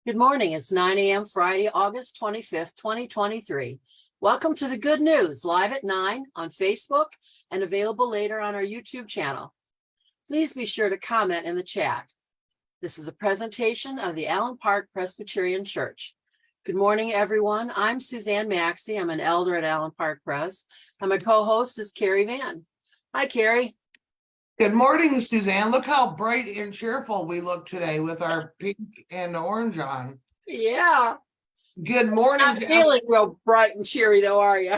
Good morning. It's 9 a.m. Friday, August 25th, 2023. Welcome to the Good News, live at 9 on Facebook and available later on our YouTube channel. Please be sure to comment in the chat. This is a presentation of the Allen Park Presbyterian Church. Good morning, everyone. I'm Suzan Maxey. I'm an elder at Allen Park Pres, and my co-host is Kerri Van. Hi, Kerri. Good morning, Suzanne. Look how bright and cheerful we look today with our pink and orange on. Yeah. Good morning. Not feeling real bright and cheery though, are you?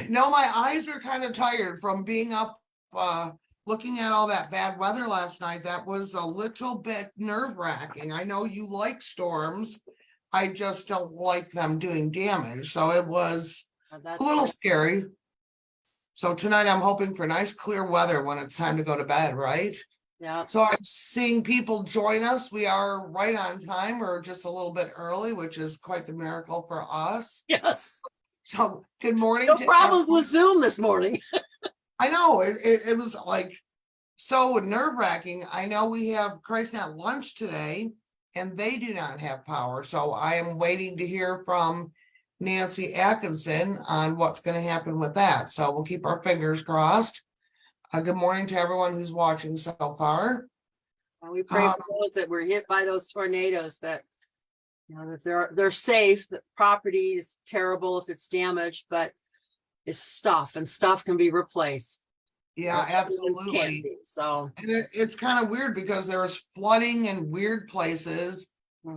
No, my eyes are kind of tired from being up looking at all that bad weather last night. That was a little bit nerve-wracking. I know you like storms. I just don't like them doing damage. So it was a little scary. So tonight I'm hoping for nice clear weather when it's time to go to bed, right? Yeah. So I'm seeing people join us. We are right on time or just a little bit early, which is quite the miracle for us. Yes. So good morning. No problem with Zoom this morning. I know it was like so nerve-wracking. I know we have Christ at lunch today and they do not have power. So I am waiting to hear from Nancy Atkinson on what's going to happen with that. So we'll keep our fingers crossed. Good morning to everyone who's watching so far. We pray for those that were hit by those tornadoes that, you know, that they're safe. The property is terrible if it's damaged, but it's stuff and stuff can be replaced. Yeah, absolutely. So and it's kind of weird because there was flooding in weird places.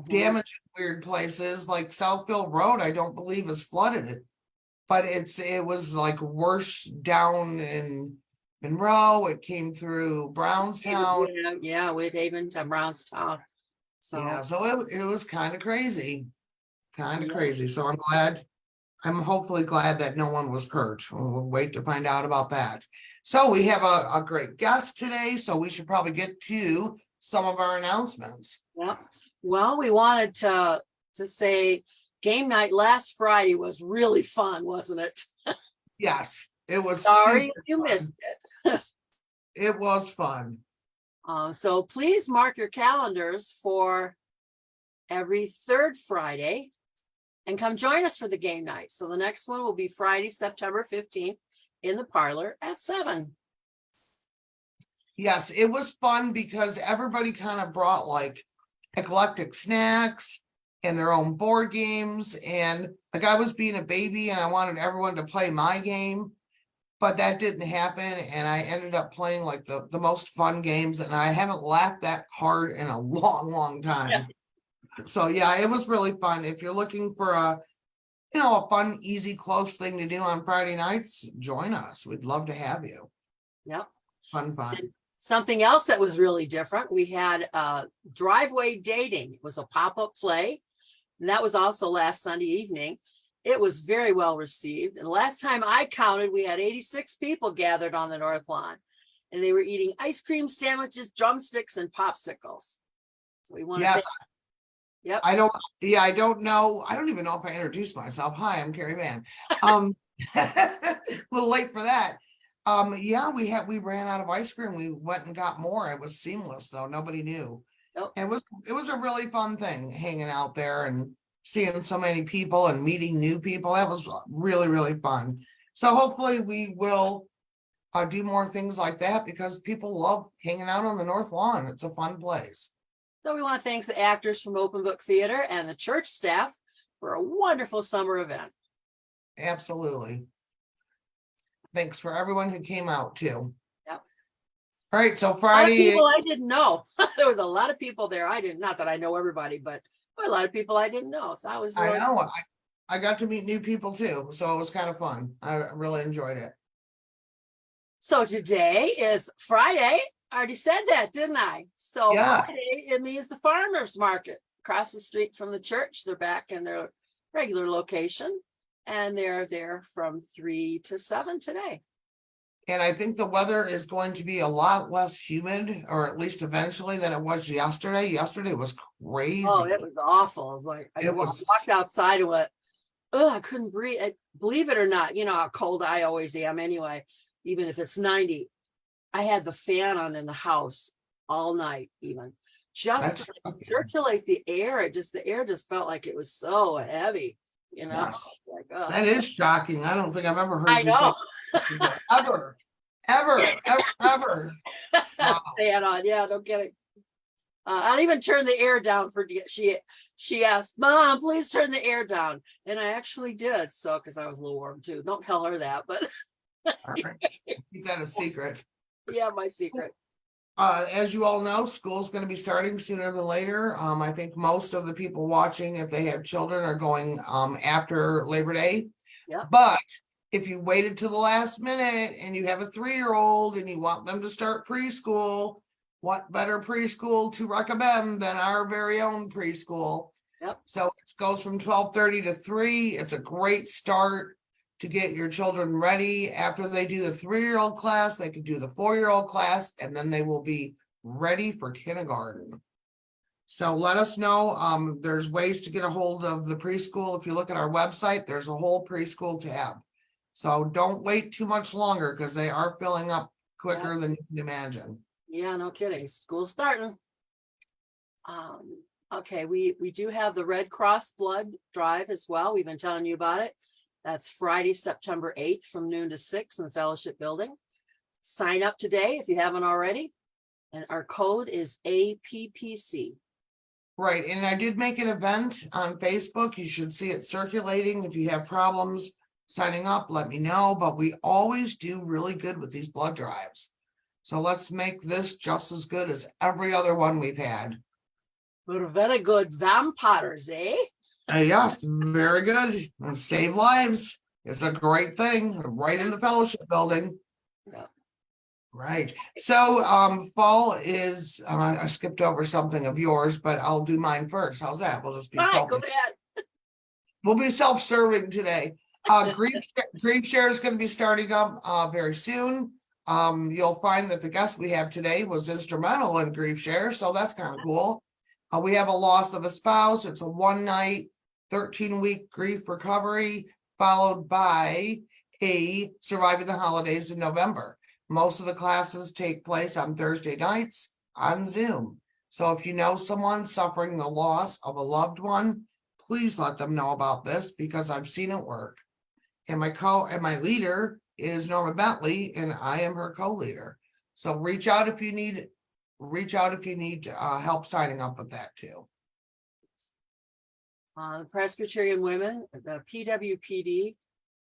Damage in weird places like Southfield Road. I don't believe is flooded, but it was like worse down in Monroe. It came through Brownstown. Yeah, Whitehaven to Brownstown. So yeah, so it was kind of crazy, crazy. So I'm hopefully glad that no one was hurt. We'll wait to find out about that. So we have a great guest today, so we should probably get to some of our announcements. Yeah. Well, we wanted to say game night last Friday was really fun, wasn't it? Yes, it was. Sorry if you missed it. It was fun. So please mark your calendars for every third Friday and come join us for the game night. So the next one will be Friday, September 15th in the parlor at 7. Yes, it was fun because everybody kind of brought like eclectic snacks and their own board games. And like I was being a baby and I wanted everyone to play my game, but that didn't happen. And I ended up playing like the most fun games. And I haven't laughed that hard in a long time. Yeah. So yeah, it was really fun. If you're looking for a fun, easy, close thing to do on Friday nights, join us. We'd love to have you. Yep. Fun. And something else that was really different, we had driveway dating. It was a pop-up play, and that was also last Sunday evening. It was very well received. And last time I counted, we had 86 people gathered on the North Lawn, and they were eating ice cream sandwiches, drumsticks, and popsicles. So we want to say, yep. I don't know. I don't even know if I introduced myself. Hi, I'm Kerri Van. A little late for that. Yeah, we ran out of ice cream. We went and got more. It was seamless though. Nobody knew. Nope. It was a really fun thing hanging out there and seeing so many people and meeting new people. That was really fun. So hopefully we will do more things like that because people love hanging out on the North Lawn. It's a fun place. So we want to thank the actors from Open Book Theater and the church staff for a wonderful summer event. Absolutely. Thanks for everyone who came out too. Yep. All right, so Friday. People I didn't know. There was a lot of people there. Not that I know everybody, but a lot of people I didn't know. So I know. I got to meet new people too, so it was kind of fun. I really enjoyed it. So today is Friday. I already said that, didn't I? So yes. Friday, it means the farmers market across the street from the church. They're back in their regular location. And they're there from 3 to 7 today. And I think the weather is going to be a lot less humid, or at least eventually, than it was yesterday. Yesterday was crazy. Oh, it was awful. It was like I walked outside and went, oh, I couldn't breathe. Believe it or not, you know how cold I always am anyway, even if it's 90. I had the fan on in the house all night even. just That's to circulate the air. The air just felt like it was so heavy, yes. like, oh, That is shocking. I don't think I've ever heard I you say know. before. Ever. Wow. Fan on, yeah, no kidding. I'll even turn the air down for she asked, Mom, please turn the air down. And I actually did. So, because I was a little warm too. Don't tell her that, but All right. Keep that a secret. yeah, my secret. As you all know, school's going to be starting sooner than later. I think most of the people watching, if they have children, are going after Labor Day. Yeah. But if you waited to the last minute and you have a 3-year-old and you want them to start preschool, what better preschool to recommend than our very own preschool? Yep. So it goes from 12:30 to 3. It's a great start to get your children ready. After they do the 3-year-old class, they can do the 4-year-old class, and then they will be ready for kindergarten. So let us know. There's ways to get a hold of the preschool. If you look at our website, there's a whole preschool tab. So don't wait too much longer because they are filling up quicker than you can imagine. Yeah, no kidding. School's starting. Okay, we do have the Red Cross blood drive as well. We've been telling you about it. That's Friday, September 8th from noon to 6 in the Fellowship Building. Sign up today if you haven't already. And our code is APPC. Right, and I did make an event on Facebook. You should see it circulating. If you have problems signing up, let me know. But we always do really good with these blood drives. So let's make this just as good as every other one we've had. We're very good vampires, eh? Yes, very good. Save lives. It's a great thing. Right in the Fellowship Building. Yeah. Right. So fall is, I skipped over something of yours, but I'll do mine first. How's that? We'll just be We'll be self-serving today. Grief Share is going to be starting up very soon. You'll find that the guest we have today was instrumental in Grief Share, so that's kind of cool. We have a loss of a spouse. It's a 1-night, 13-week grief recovery, followed by a surviving the holidays in November. Most of the classes take place on Thursday nights on Zoom. So if you know someone suffering the loss of a loved one, please let them know about this because I've seen it work. And my leader is Norma Bentley, and I am her co-leader. So reach out if you need help signing up with that too. The Presbyterian Women, the PWPD,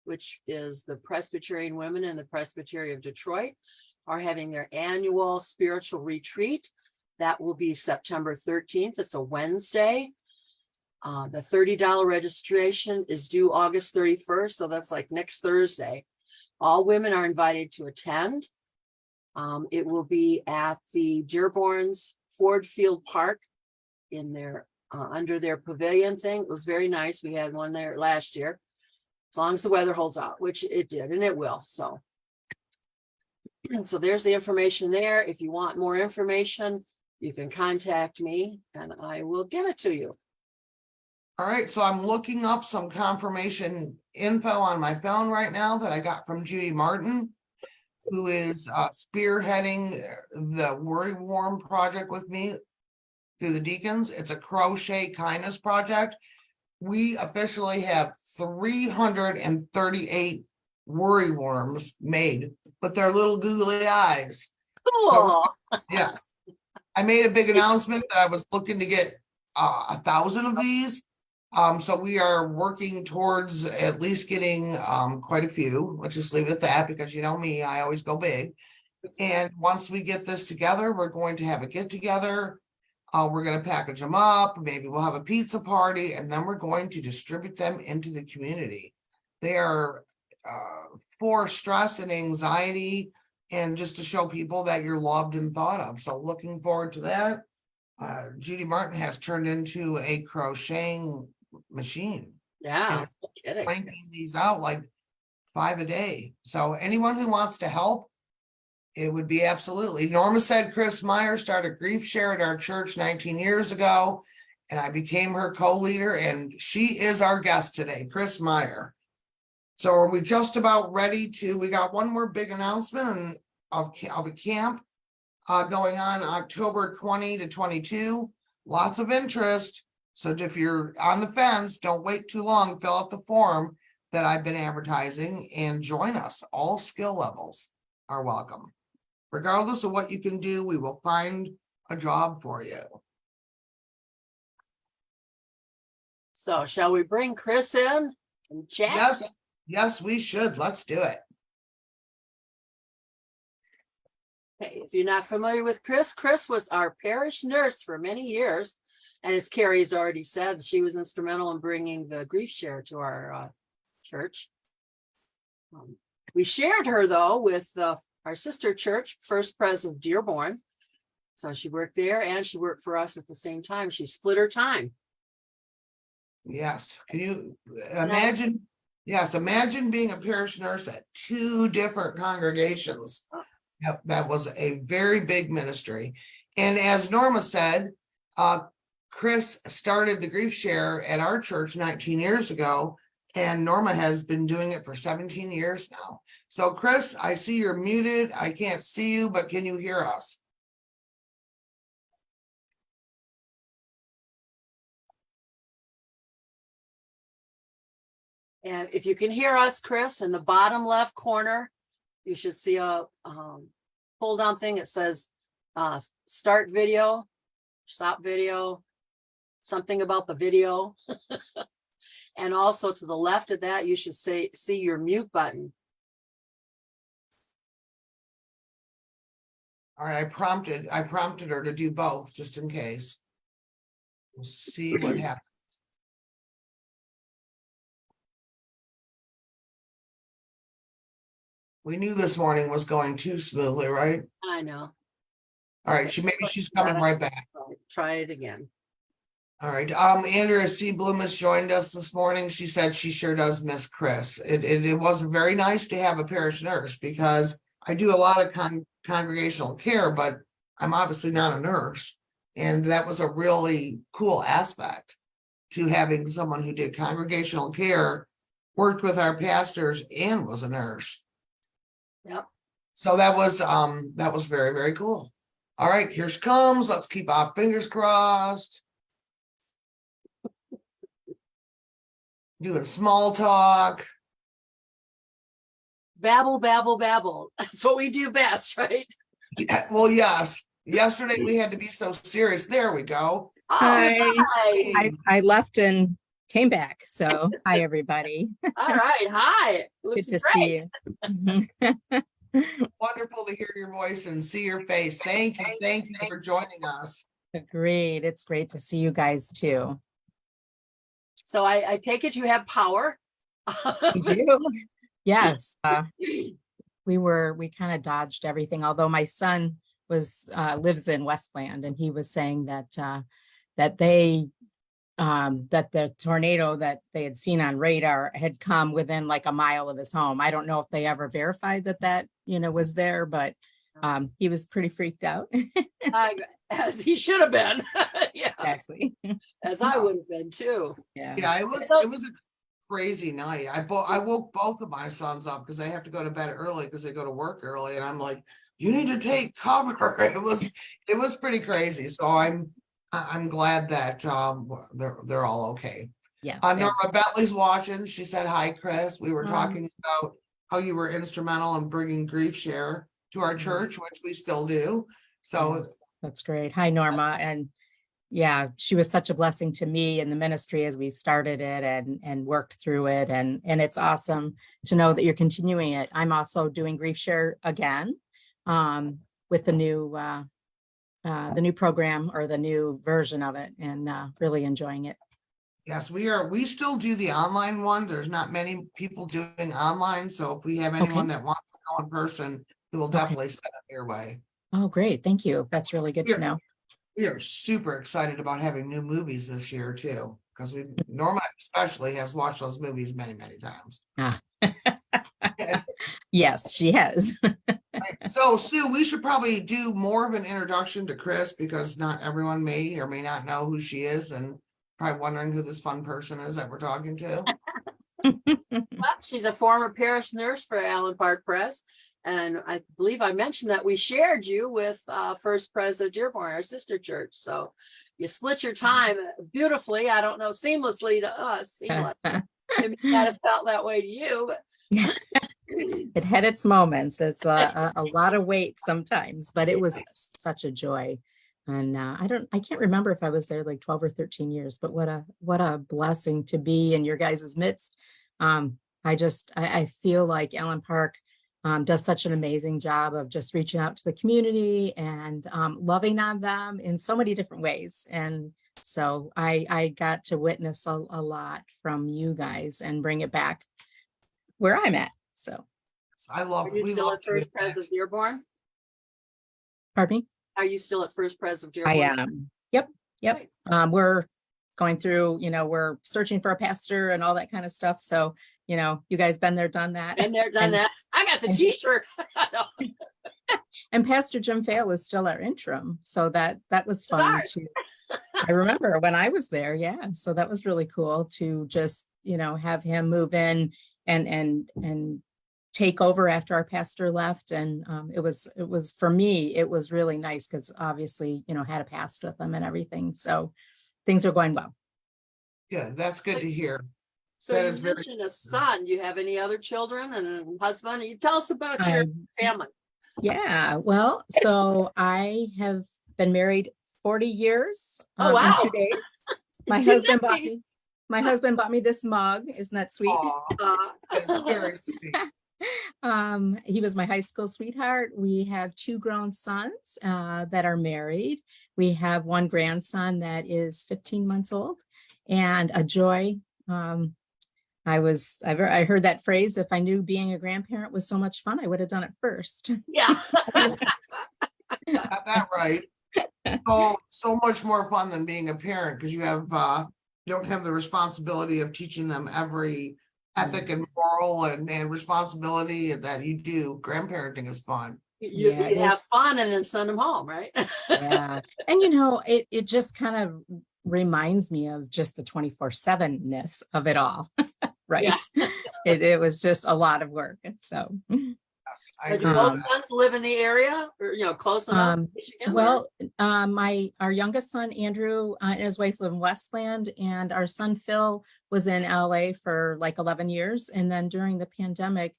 which is the Presbyterian Women in the Presbytery of Detroit, are having their annual spiritual retreat. That will be September 13th. It's a Wednesday. The $30 registration is due August 31st. So that's like next Thursday. All women are invited to attend. It will be at the Dearborn's Ford Field Park in their under their pavilion thing. It was very nice. We had one there last year, as long as the weather holds out, which it did, and it will. So there's the information there. If you want more information, you can contact me and I will give it to you. All right, so I'm looking up some confirmation info on my phone right now that I got from Judy Martin, who is spearheading the Worry Warm project with me through the deacons. It's a crochet kindness project. We officially have 338 worry worms made with their little googly eyes. Cool. So, yes, I made a big announcement that I was looking to get 1,000 of these. So we are working towards at least getting quite a few. Let's just leave it at that because you know me, I always go big. And once we get this together, we're going to have a get together. We're going to package them up. Maybe we'll have a pizza party, and then we're going to distribute them into the community. They are for stress and anxiety, and just to show people that you're loved and thought of. So looking forward to that. Judy Martin has turned into a crocheting machine. Yeah, Cranking these out like 5 a day. So anyone who wants to help, it would be absolutely. Norma said Chris Meyer started Grief Share at our church 19 years ago, and I became her co-leader, and she is our guest today, Chris Meyer. So are we just about ready to, we got one more big announcement of a camp. going on October 20 to 22. Lots of interest. So if you're on the fence, don't wait too long. Fill out the form that I've been advertising and join us. All skill levels are welcome. Regardless of what you can do, we will find a job for you. So shall we bring Chris in and chat? Yes, we should. Let's do it. Okay, if you're not familiar with Chris, Chris was our parish nurse for many years. And as Kerri's already said, she was instrumental in bringing the grief share to our church. We shared her though with our sister church, First Pres of Dearborn. So she worked there and she worked for us at the same time. She split her time. Yes. Can you imagine? Yes, imagine being a parish nurse at 2 different congregations. Yep, that was a very big ministry. And as Norma said, Chris started the grief share at our church 19 years ago, and Norma has been doing it for 17 years now. So Chris, I see you're muted. I can't see you, but can you hear us? And if you can hear us, Chris, in the bottom left corner, you should see a pull down thing. It says start video, stop video, something about the video. And also to the left of that, you should see your mute button. All right, I prompted her to do both just in case. We'll see what happens. We knew this morning was going too smoothly, right? I know. All right, maybe she's coming right back. Try it again. All right, Andrea C. Bloom has joined us this morning. She said she sure does miss Chris. It was very nice to have a parish nurse because I do a lot of congregational care, but I'm obviously not a nurse. And that was a really cool aspect to having someone who did congregational care, worked with our pastors, and was a nurse. Yep. So that was very, very cool. All right, here she comes. Let's keep our fingers crossed. Doing small talk. Babble, babble, babble. That's what we do best, right? Yeah, well, yes. Yesterday we had to be so serious. There we go. Hi. Hi. I left and came back. So hi, everybody. All right. Hi. Good Looks to great. see you. Wonderful to hear your voice and see your face. Thank you for joining us. Agreed. It's great to see you guys too. So I take it you have power. You do? Yes. We kind of dodged everything, although my son lives in Westland, and he was saying that that the tornado that they had seen on radar had come within like a mile of his home. I don't know if they ever verified that was there, but he was pretty freaked out. As he should have been. Yeah. Exactly. As I would have been too. Yeah, it was a crazy night. I woke both of my sons up because they have to go to bed early because they go to work early, and I'm like, you need to take cover. It was pretty crazy. So I'm glad that they're all okay. Yeah. Norma Bentley's watching. She said hi, Chris. We were talking about how you were instrumental in bringing grief share to our church, which we still do. So yes, that's great. Hi, Norma. And yeah, she was such a blessing to me in the ministry as we started it and worked through it. And it's awesome to know that you're continuing it. I'm also doing grief share again with the new program or the new version of it, and really enjoying it. yes, we still do the online one. There's not many people doing online. So if we have anyone that wants to go in person, we will definitely send it your way. Oh, great. Thank you. That's really good to know. We are super excited about having new movies this year too, because Norma especially has watched those movies many, many times. Yes, she has. Right. So Sue, we should probably do more of an introduction to Chris, because not everyone may or may not know who she is, and probably wondering who this fun person is that we're talking to. Well, she's a former parish nurse for Allen Park Pres, And I believe I mentioned that we shared you with First Pres of Dearborn, our sister church. So you split your time beautifully. I don't know, seamlessly to us. Seemed like maybe it might have felt that way to you, but It had its moments. It's a lot of weight sometimes, but it was such a joy. And I can't remember if I was there like 12 or 13 years, but what a blessing to be in your guys' midst. I feel like Allen Park does such an amazing job of just reaching out to the community and loving on them in so many different ways. And so I got to witness a lot from you guys and bring it back where I'm at. So, are you we still love at First Pres of Dearborn? pardon me? Are you still at First Pres of I Dearborn? am. Yep. Great. We're going through, we're searching for a pastor and all that kind of stuff. So, you guys been there, done that. Been there, done And- that. I got the t-shirt. And Pastor Jim Fail is still our interim. So that was fun ours. too. I remember when I was there. Yeah. So that was really cool to just, have him move in and take over after our pastor left. And it was for me, it was really nice because obviously, had a past with him and everything. So things are going well. Yeah, that's good to hear. So That you is very- mentioned a son. You have any other children and husband? You tell us about your family. Yeah. Well, so I have been married 40 years Oh, wow. in 2 days. My 2 husband bought me this mug. Isn't that sweet? Aw, that's very sweet. He was my high school sweetheart. We have 2 grown sons that are married. We have 1 grandson that is 15 months old and a joy. I heard that phrase, if I knew being a grandparent was so much fun, I would have done it first. Yeah. Got that right. So much more fun than being a parent because you don't have the responsibility of teaching them every ethic and moral and responsibility that you do. Grandparenting is fun. You Yeah, can it have is. fun and then send them home, right? Yeah. And it just kind of reminds me of just the 24/7-ness of it all. Right. Yeah. It was just a lot of work. So Yes, I Do agree with both that. sons live in the area or, close enough? to Michigan, or- well, our youngest son, Andrew, and his wife live in Westland, and our son, Phil, was in LA for like 11 years. And then during the pandemic,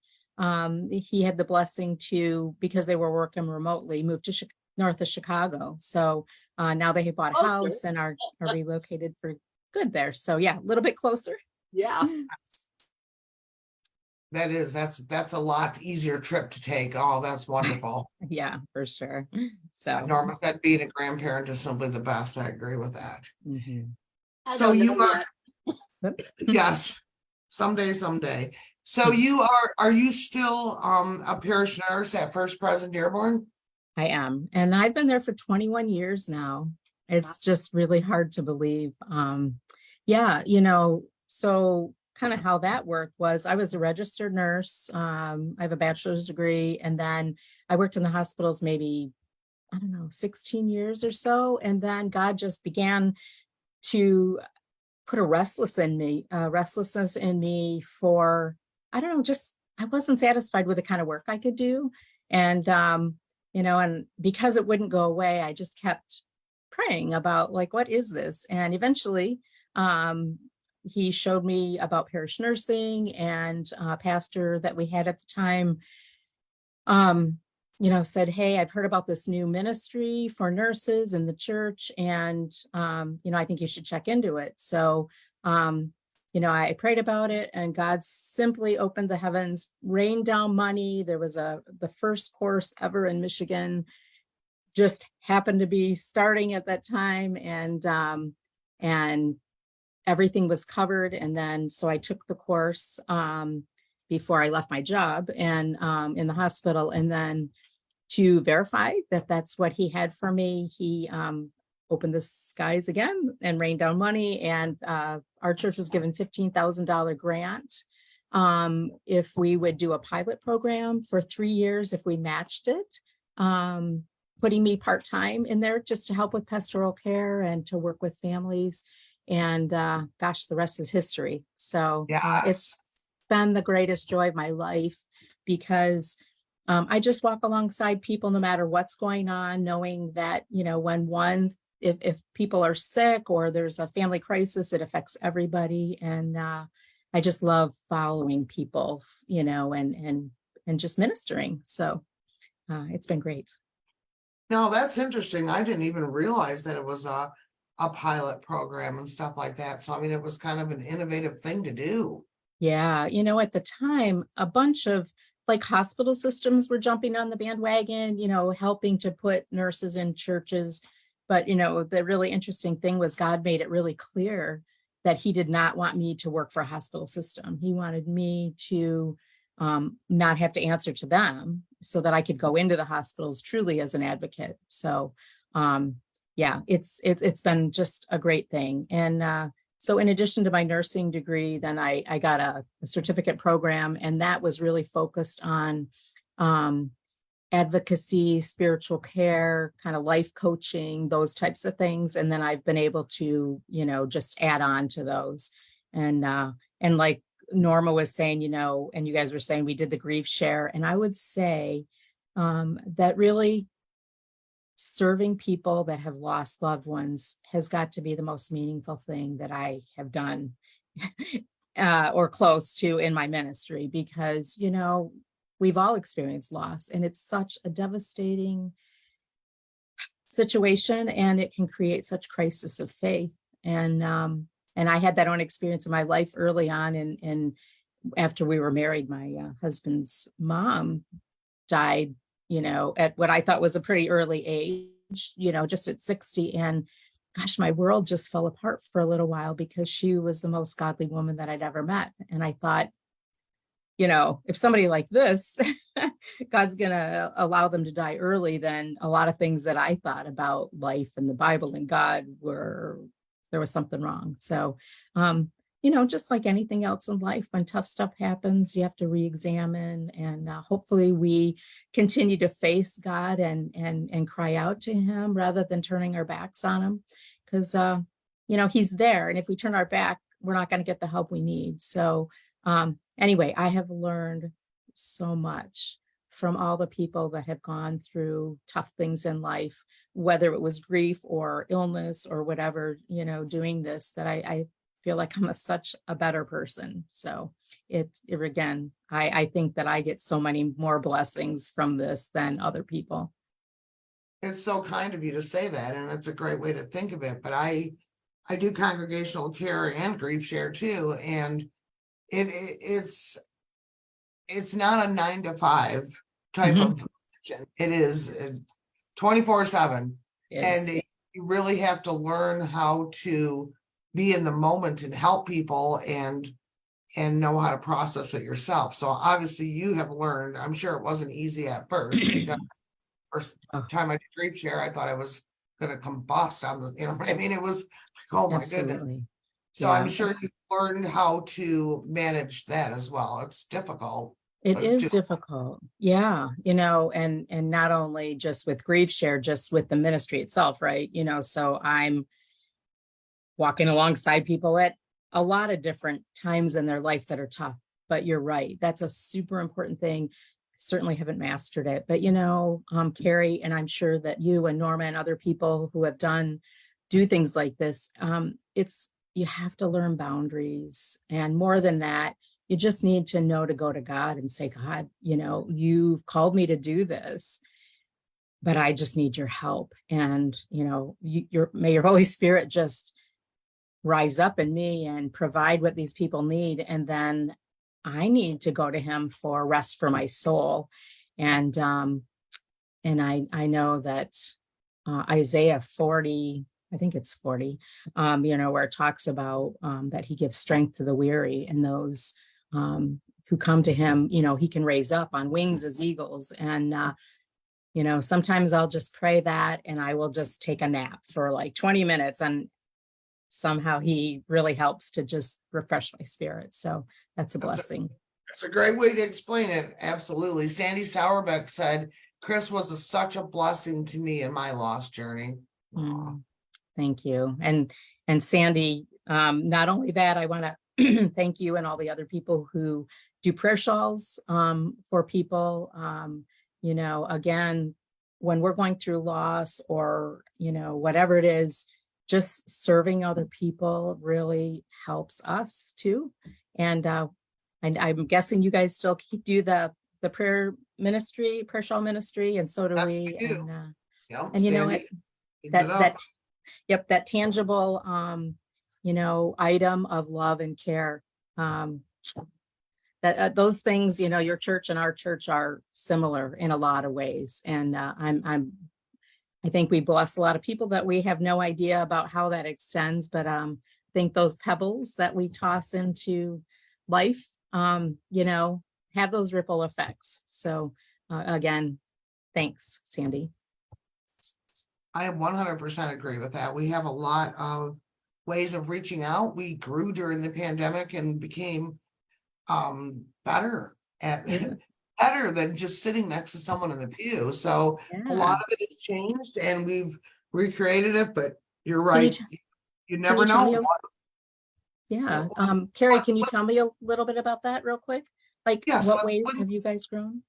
he had the blessing to, because they were working remotely, move to north of Chicago. So now they have bought a Closer. house and are relocated for good there. So yeah, a little bit closer. Yeah. That's a lot easier trip to take. Oh, that's wonderful. Yeah, for sure. So Norma said being a grandparent is simply the best. I agree with that. mhm. I So don't you know are, yet. yes, someday. So are you still a parish nurse at First Pres in Dearborn? I am. And I've been there for 21 years now. It's just really hard to believe. Yeah, so kind of how that worked was I was a registered nurse. I have a bachelor's degree, and then I worked in the hospitals maybe, I don't know, 16 years or so. And then God just began to put a restlessness in me for, I don't know, just, I wasn't satisfied with the kind of work I could do. And, and because it wouldn't go away, I just kept praying about like, what is this? And eventually, he showed me about parish nursing, and a pastor that we had at the time, said, hey, I've heard about this new ministry for nurses in the church, and, I think you should check into it. So, I prayed about it, and God simply opened the heavens, rained down money. There was the first course ever in Michigan, just happened to be starting at that time, and everything was covered. And then, so I took the course before I left my job and in the hospital. And then to verify that that's what he had for me, he opened the skies again and rained down money. And our church was given $15,000 grant if we would do a pilot program for 3 years, if we matched it, putting me part-time in there just to help with pastoral care and to work with families. And gosh, the rest is history. So it's been the greatest joy of my life, because I just walk alongside people no matter what's going on, knowing that, if people are sick or there's a family crisis, it affects everybody. And I just love following people, and just ministering. So it's been great. No, that's interesting. I didn't even realize that it was a pilot program and stuff like that. So, I mean, it was kind of an innovative thing to do. Yeah. At the time, a bunch of like hospital systems were jumping on the bandwagon, helping to put nurses in churches. But, the really interesting thing was God made it really clear that he did not want me to work for a hospital system. He wanted me to not have to answer to them so that I could go into the hospitals truly as an advocate. So, yeah, it's been just a great thing. And so in addition to my nursing degree, then I got a certificate program, and that was really focused on advocacy, spiritual care, kind of life coaching, those types of things. And then I've been able to, just add on to those. And like Norma was saying, and you guys were saying, we did the grief share. And I would say that really serving people that have lost loved ones has got to be the most meaningful thing that I have done or close to in my ministry, because, we've all experienced loss, and it's such a devastating situation, and it can create such crisis of faith. And I had that own experience in my life early on. And after we were married, my husband's mom died, at what I thought was a pretty early age, just at 60. And gosh, my world just fell apart for a little while, because she was the most godly woman that I'd ever met. And I thought, if somebody like this, God's going to allow them to die early, then a lot of things that I thought about life and the Bible and God there was something wrong. So, just like anything else in life, when tough stuff happens, you have to re-examine, and hopefully we continue to face God and cry out to him rather than turning our backs on him, because, he's there. And if we turn our back, we're not going to get the help we need. So, anyway, I have learned so much from all the people that have gone through tough things in life, whether it was grief or illness or whatever, doing this, that I feel like I'm such a better person. So again, I think that I get so many more blessings from this than other people. It's so kind of you to say that, and it's a great way to think of it. But I do congregational care and grief share too, and it's not a 9 to 5 type of position. It is 24/7, and you really have to learn how to be in the moment and help people and know how to process it yourself. So obviously you have learned. I'm sure it wasn't easy at first, because first time I did grief share, I thought I was going to combust. You know what I mean? It was like, oh my goodness. So I'm sure you learned how to manage that as well. It's difficult. It is difficult. Yeah. And not only just with grief share, just with the ministry itself, right? So I'm walking alongside people at a lot of different times in their life that are tough. But you're right. That's a super important thing. I certainly haven't mastered it. But, Kerri, and I'm sure that you and Norma and other people who have do things like this, you have to learn boundaries. And more than that, you just need to know to go to God and say, God, you've called me to do this, but I just need your help. And, may your Holy Spirit just rise up in me and provide what these people need. And then I need to go to him for rest for my soul. And I know that Isaiah 40, I think it's 40, where it talks about that he gives strength to the weary, and those who come to him, he can raise up on wings as eagles. And, sometimes I'll just pray that, and I will just take a nap for like 20 minutes, and somehow he really helps to just refresh my spirit. So that's a blessing. That's a great way to explain it. Absolutely. Sandy Sauerbeck said, Chris was such a blessing to me in my lost journey. Thank you. And Sandy, not only that, I want to thank you and all the other people who do prayer shawls for people. again, when we're going through loss or, whatever it is, just serving other people really helps us too. And I'm guessing you guys still do the prayer shawl ministry, and so do Yes, we. we do. And Yep, and you know what? Sandy heads it up. That tangible, item of love and care. That those things, your church and our church are similar in a lot of ways. And I think we bless a lot of people that we have no idea about how that extends, but I think those pebbles that we toss into life, have those ripple effects. So again, thanks, Sandy. I 100% agree with that. We have a lot of ways of reaching out. We grew during the pandemic and became better better than just sitting next to someone in the pew. So a lot of it has changed and we've recreated it, but you're right. You never know. Kerri, can you tell me a little bit about that real quick? Like, yes, what ways have you guys grown?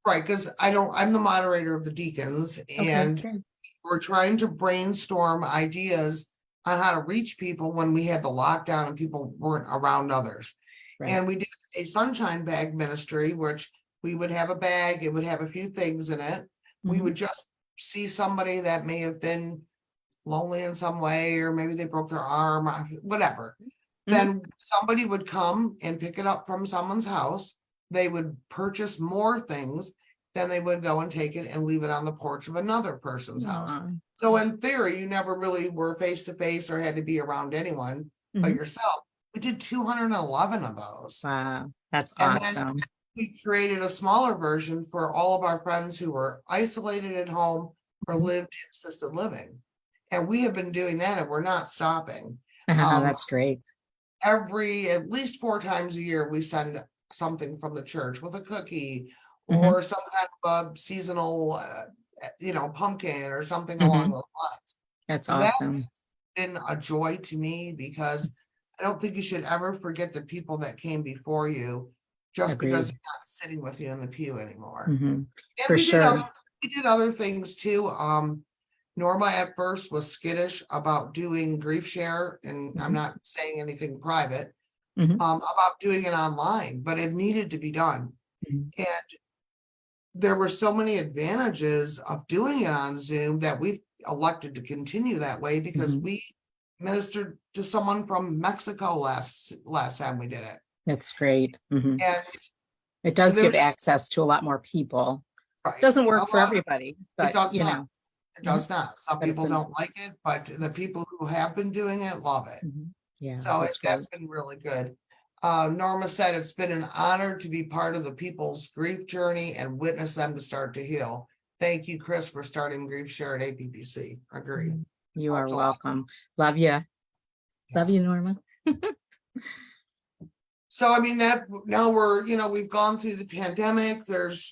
Right, because I'm the moderator of the deacons, and we're trying to brainstorm ideas on how to reach people when we had the lockdown and people weren't around others. Right. And we did a sunshine bag ministry, which we would have a bag, it would have a few things in it. We would just see somebody that may have been lonely in some way, or maybe they broke their arm, whatever. Then somebody would come and pick it up from someone's house. They would purchase more things, then they would go and take it and leave it on the porch of another person's house. So in theory, you never really were face to face or had to be around anyone but yourself. We did 211 of those. Wow, that's and awesome. Then we created a smaller version for all of our friends who were isolated at home or lived in assisted living. And we have been doing that and we're not stopping. That's great. At least 4 times a year, we send something from the church with a cookie or some kind of a seasonal, pumpkin or something along those lines. That's awesome. That's been a joy to me because I don't think you should ever forget the people that came before you just because they're not sitting with you in the pew anymore. And For sure. We did other things too. Norma at first was skittish about doing grief share, and I'm not saying anything private, about doing it online, but it needed to be done. And there were so many advantages of doing it on Zoom that we've elected to continue that way because we ministered to someone from Mexico last time we did it. That's great. And it does give access to a lot more people. Right. It doesn't work for everybody, but it does not. It does not. Some people don't like it, but the people who have been doing it love it. Yeah. So that's been really good. Norma said it's been an honor to be part of the people's grief journey and witness them to start to heal. Thank you, Chris, for starting Grief Share at APPC. Agree. You are welcome. Love you. Yes. Love you, Norma. So, I mean, that now we've gone through the pandemic. There's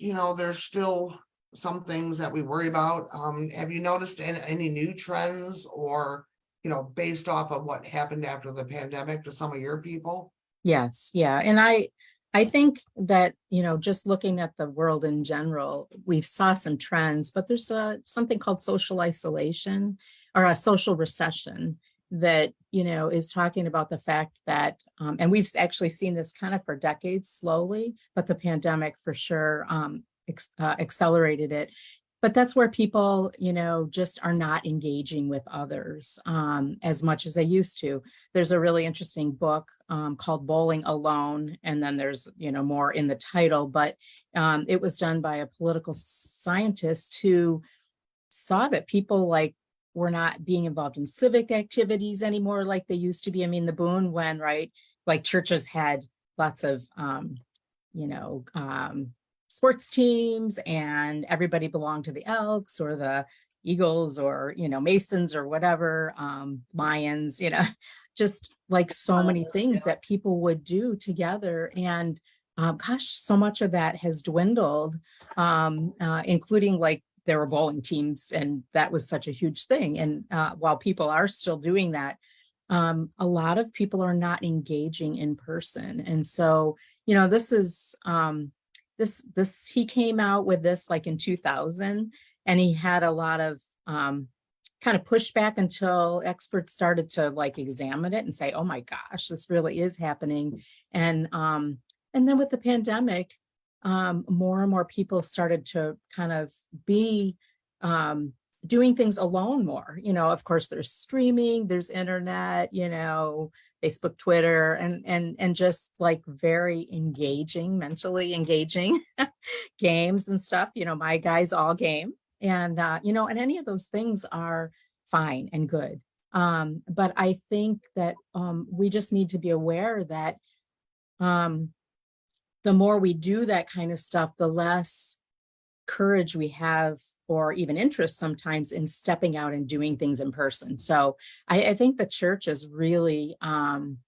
still some things that we worry about. Have you noticed any new trends or, based off of what happened after the pandemic to some of your people? Yes. Yeah. And I think that, just looking at the world in general, we've saw some trends, but there's something called social isolation or a social recession that, is talking about the fact that, and we've actually seen this kind of for decades slowly, but the pandemic for sure accelerated it. But that's where people, just are not engaging with others as much as they used to. There's a really interesting book called Bowling Alone. And then there's, more in the title, but it was done by a political scientist who saw that people were not being involved in civic activities anymore like they used to be. I mean, the boon when, right, like churches had lots of, sports teams and everybody belonged to the Elks or the Eagles or, Masons or whatever, Lions, just like so many things that people would do together. And so much of that has dwindled, including there were bowling teams and that was such a huge thing. And while people are still doing that, a lot of people are not engaging in person. And so, this is, he came out with this like in 2000, and he had a lot of kind of pushback until experts started to like examine it and say, oh my gosh, this really is happening. And then with the pandemic, more and more people started to kind of be doing things alone more. Of course, there's streaming, there's internet, Facebook, Twitter, and just like very engaging, mentally engaging games and stuff. My guys all game. And, and any of those things are fine and good. But I think that we just need to be aware that the more we do that kind of stuff, the less courage we have, or even interest sometimes, in stepping out and doing things in person. So I think the church is really in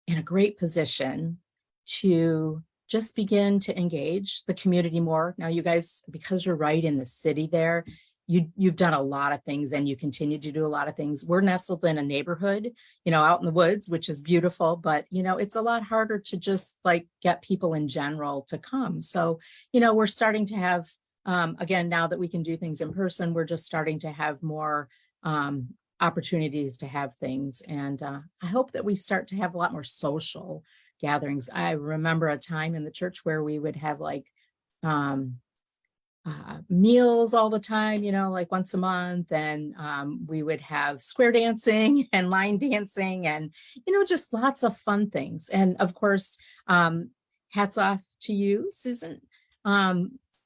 a great position to just begin to engage the community more. Now, you guys, because you're right in the city there, you've done a lot of things, and you continue to do a lot of things. We're nestled in a neighborhood, out in the woods, which is beautiful, but, it's a lot harder to just like get people in general to come. So, we're starting to have, again, now that we can do things in person, we're just starting to have more opportunities to have things. And I hope that we start to have a lot more social gatherings. I remember a time in the church where we would have like meals all the time, like once a month, and we would have square dancing and line dancing, and just lots of fun things. And of course, hats off to you, Suzan,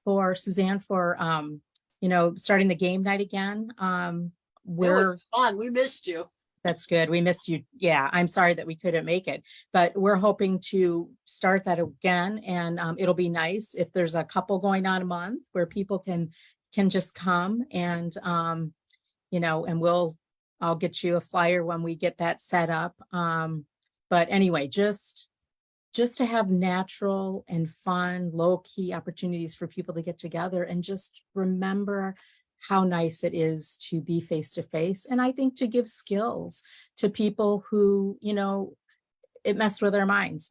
for starting the game night again. It was fun. We missed you. That's good. We missed you. Yeah, I'm sorry that we couldn't make it, but we're hoping to start that again. And it'll be nice if there's a couple going on a month where people can just come, and and I'll get you a flyer when we get that set up. But anyway, just to have natural and fun, low-key opportunities for people to get together, and just remember how nice it is to be face-to-face. And I think to give skills to people who, it messed with their minds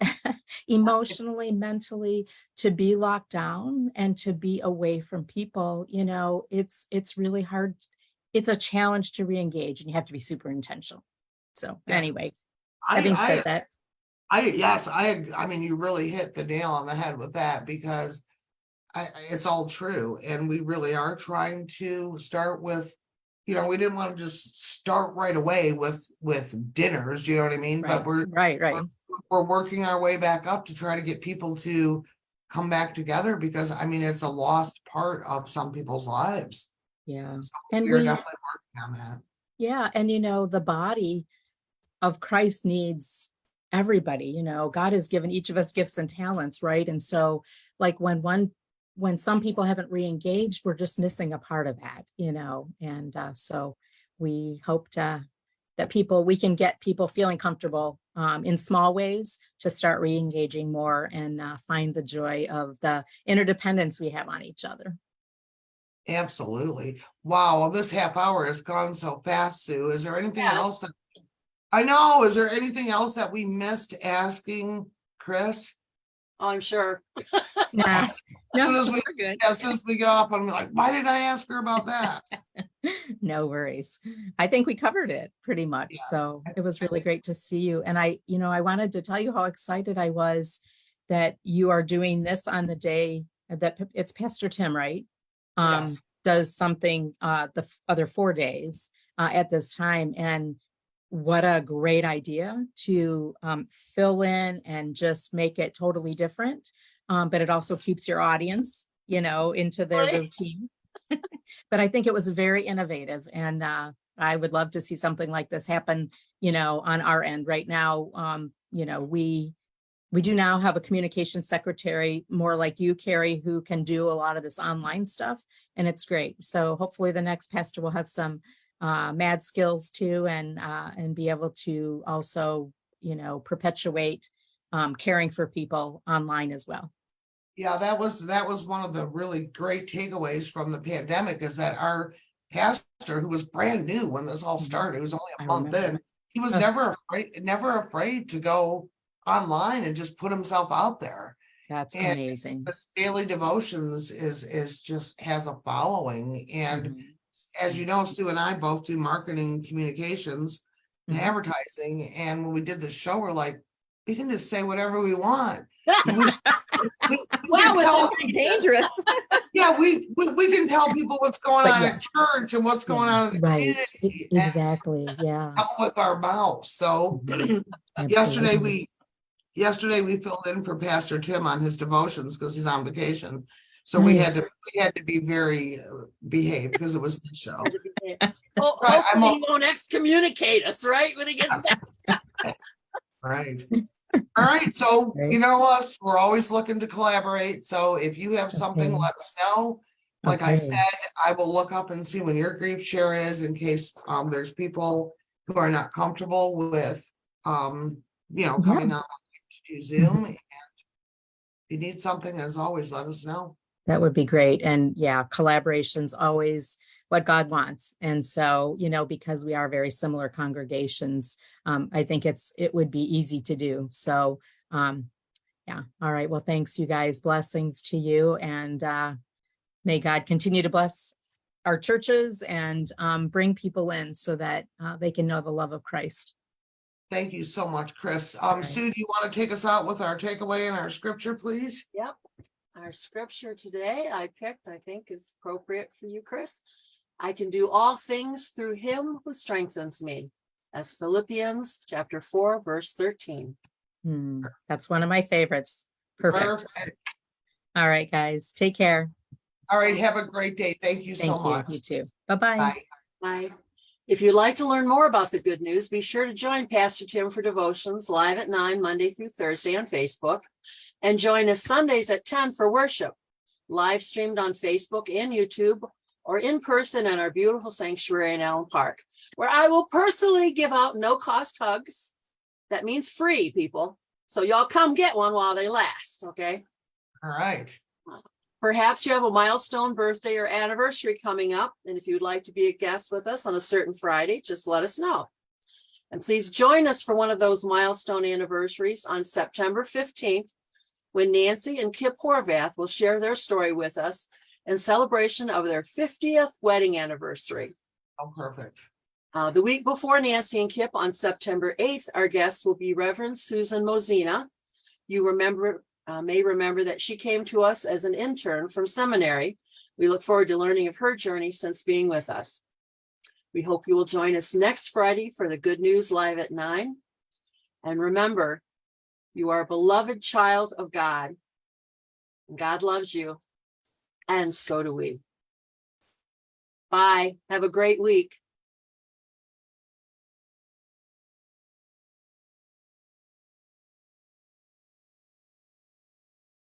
emotionally, mentally, to be locked down and to be away from people. It's really hard. It's a challenge to re-engage, and you have to be super intentional. So anyway, having said that. I mean, you really hit the nail on the head with that, because it's all true. And we really are trying to start with, we didn't want to just start right away with dinners, you know what I mean? Right, But we're working our way back up to try to get people to come back together, because it's a lost part of some people's lives. Yeah. So And we're definitely working on that. Yeah. And, the body of Christ needs everybody. God has given each of us gifts and talents, right? And so like when some people haven't re-engaged, we're just missing a part of that, and so we hope that we can get people feeling comfortable in small ways to start re-engaging more, and find the joy of the interdependence we have on each other. Absolutely. Wow. Well, this half hour has gone so fast, Sue. Is there anything Yes. else is there anything else that we missed asking Chris? Oh, I'm sure. Nah, no, As soon as we get off, I'm like, why did I ask her about that? no worries. I think we covered it pretty much. Yes. So it was really great to see you. And I wanted to tell you how excited I was that you are doing this on the day that it's Pastor Tim, right? Yes. Does something the other 4 days at this time. And what a great idea to fill in and just make it totally different. But it also keeps your audience, into their routine. But I think it was very innovative, and I would love to see something like this happen, on our end right now. We do now have a communication secretary, more like you, Kerri, who can do a lot of this online stuff, and it's great. So hopefully the next pastor will have some mad skills too, and be able to also, perpetuate caring for people online as well. Yeah, that was one of the really great takeaways from the pandemic, is that our pastor, who was brand new when this all started, it was only a month in, he was never afraid to go online and just put himself out there. That's And amazing. this daily devotions is just has a following. And Mhm. as you know, Sue and I both do marketing communications and Mhm. advertising. And when we did the show, we're like, we can just say whatever we want. And we Wow, can tell, it's pretty dangerous. yeah, we can tell people what's going But on yeah. at church and what's going on in the Right, community and exactly, yeah. tell with our mouth. So Mhm. yesterday Absolutely. we filled in for Pastor Tim on his devotions because he's on vacation. So we had to be very behaved because it was his show. Well, Right, hopefully he won't excommunicate us, right? When he gets back. Right. All right. So Right. you know us, we're always looking to collaborate. So if you have something, Okay. let us know. Like I Okay. said, I will look up and see when your grief share is in case there's people who are not comfortable with coming on to do Zoom. And if you need something, as always, let us know. That would be great. And yeah, collaboration's always what God wants. And so, because we are very similar congregations, I think it would be easy to do. So, yeah. All right. Well, thanks, you guys. Blessings to you. And may God continue to bless our churches and bring people in so that they can know the love of Christ. Thank you so much, Chris. Right. Sue, do you want to take us out with our takeaway and our scripture, please? Yep. Our scripture today I picked, I think is appropriate for you, Chris. I can do all things through him who strengthens me. That's Philippians chapter 4, verse 13. That's one of my favorites. Perfect. All right, guys. Take care. All right. Have a great day. Thank you so much. You too. Bye-bye. Bye. Bye. If you'd like to learn more about the good news, be sure to join Pastor Tim for devotions live at 9 Monday through Thursday on Facebook, and join us Sundays at 10 for worship, live streamed on Facebook and YouTube, or in person in our beautiful sanctuary in Allen Park, where I will personally give out no-cost hugs. That means free, people. So y'all come get one while they last, okay? All right. Perhaps you have a milestone birthday or anniversary coming up, and if you'd like to be a guest with us on a certain Friday, just let us know. And please join us for one of those milestone anniversaries on September 15th, when Nancy and Kip Horvath will share their story with us in celebration of their 50th wedding anniversary. Oh, perfect. The week before Nancy and Kip, on September 8th, our guest will be Reverend Suzan Maxey. You may remember that she came to us as an intern from seminary. We look forward to learning of her journey since being with us. We hope you will join us next Friday for the Good News Live at 9. And remember, you are a beloved child of God. God loves you, and so do we. Bye. Have a great week.